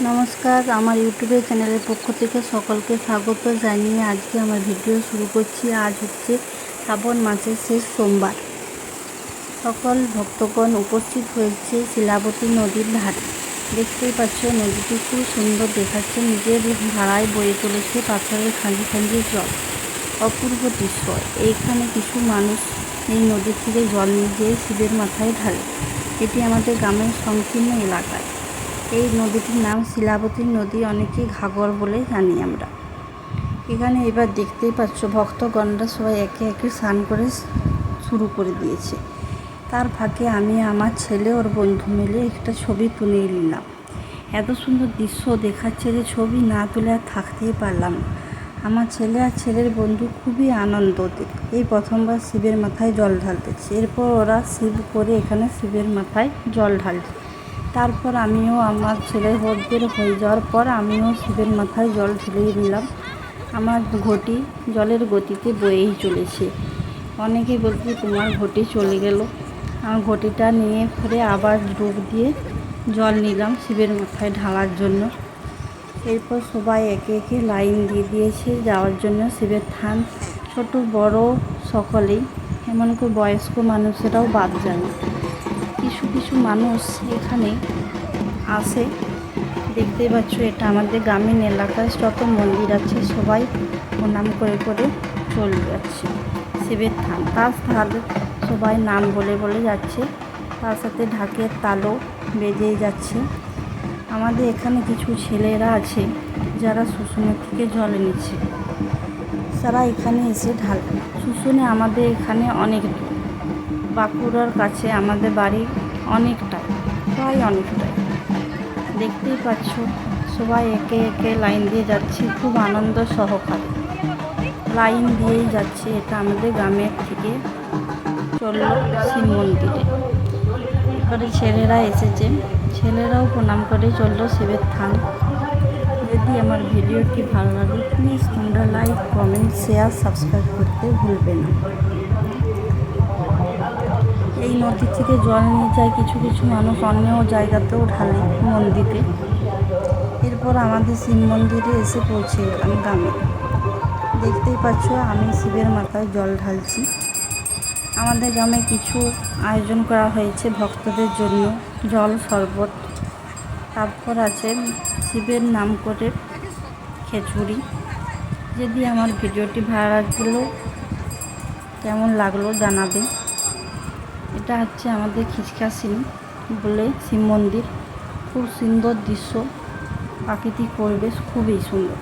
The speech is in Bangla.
নমস্কার, আমার ইউটিউবে চ্যানেলের পক্ষ থেকে সকলকে স্বাগত জানিয়ে আজকে আমার ভিডিও শুরু করছি। আজ হচ্ছে শ্রাবণ মাসের শেষ সোমবার। সকল ভক্তগণ উপস্থিত হয়েছে শিলাবতী নদীর ধারে। দেখতেই পাচ্ছ নদীটি খুব সুন্দর দেখাচ্ছে, নিজের ধারায় বয়ে চলেছে পাথরের খাঁজি খাঁজি জল। অপূর্ব দৃশ্য। এইখানে কিছু মানুষ এই নদীর থেকে জল নিয়ে গিয়ে শিবের মাথায় ঢালে। এটি আমাদের গ্রামের সংকীর্ণ এলাকায়। এই নদীটির নাম শিলাবতী নদী, অনেকেই ঘাগর বলে জানি আমরা। এখানে এবার দেখতেই পাচ্ছ ভক্তগণরা সবাই একে একে স্নান করে শুরু করে দিয়েছে। তার ফাঁকে আমি আমার ছেলে ওর বন্ধু মিলে একটা ছবি তুলে নিলাম। এত সুন্দর দৃশ্য দেখাচ্ছে যে ছবি না তুলে আর থাকতেই পারলাম না। আমার ছেলে আর ছেলের বন্ধু খুবই আনন্দ, এই প্রথমবার শিবের মাথায় জল ঢালতেছে। এরপর ওরা শিব করে এখানে শিবের মাথায় জল ঢালছে। তারপর আমিও আমার ছেলের বের হয়ে যাওয়ার পর আমিও শিবের মাথায় জল ঢেলে দিলাম। আমার ঘটি জলের গতিতে বয়েই চলেছে। অনেকেই বলছে তোমার ঘটি চলে গেল। আমার ঘটিটা নিয়ে ফিরে আবার ডুব দিয়ে জল নিলাম শিবের মাথায় ঢালার জন্য। এরপর সবাই একে একে লাইন দিয়ে দিয়েছে যাওয়ার জন্য শিবের থান। ছোট বড় সকলেই, এমনকি বয়স্ক মানুষেরাও বাদ যায়। কিছু কিছু মানুষ এখানে আসে। দেখতেই পাচ্ছ এটা আমাদের গ্রামীণ এলাকায় যত মন্দির আছে সবাই প্রণাম করে করে চলে যাচ্ছে শিবের থান। তার সাথে সবাই নাম বলে বলে যাচ্ছে, তার সাথে ঢাকের তালও বেজেই যাচ্ছে। আমাদের এখানে কিছু ছেলেরা আছে যারা শুশুনের থেকে জল এনেছে, তারা এখানে এসে ঢালে। শুশুনে আমাদের এখানে অনেক দূর, বাঁকুড়ার কাছে আমাদের বাড়ি অনেকটাই, প্রায় অনেকটাই। দেখতেই পাচ্ছ সবাই একে একে লাইন দিয়ে যাচ্ছে, খুব আনন্দ সহকারে লাইন দিয়েই যাচ্ছে। এটা আমাদের গ্রামের থেকে চলল শিব মন্দিরে। এরপরে ছেলেরা এসেছে, ছেলেরাও প্রণাম করে চললো শিবের থান। যদি আমার ভিডিওটি ভালো লাগে প্লিজ তোমরা লাইক, কমেন্ট, শেয়ার, সাবস্ক্রাইব করতে ভুলবে না। এই নদী থেকে জল নিয়ে যায় কিছু কিছু মানুষ অন্য জায়গাতেও ঢালে মন্দিরে। এরপর আমাদের শিব মন্দিরে এসে পৌঁছে গেলাম গ্রামে। দেখতেই পাচ্ছ আমি শিবের মাথায় জল ঢালছি। আমাদের গ্রামে কিছু আয়োজন করা হয়েছে ভক্তদের জন্য, জল শরবত, তারপর আছে শিবের নাম করে খিচুড়ি। যদি আমার ভিডিওটি ভালো লাগলো কেমন লাগলো জানাবে। এটা হচ্ছে আমাদের খিচকাশিনী বলে শিব মন্দির। খুব সুন্দর দৃশ্য, প্রাকৃতিক পরিবেশ খুবই সুন্দর।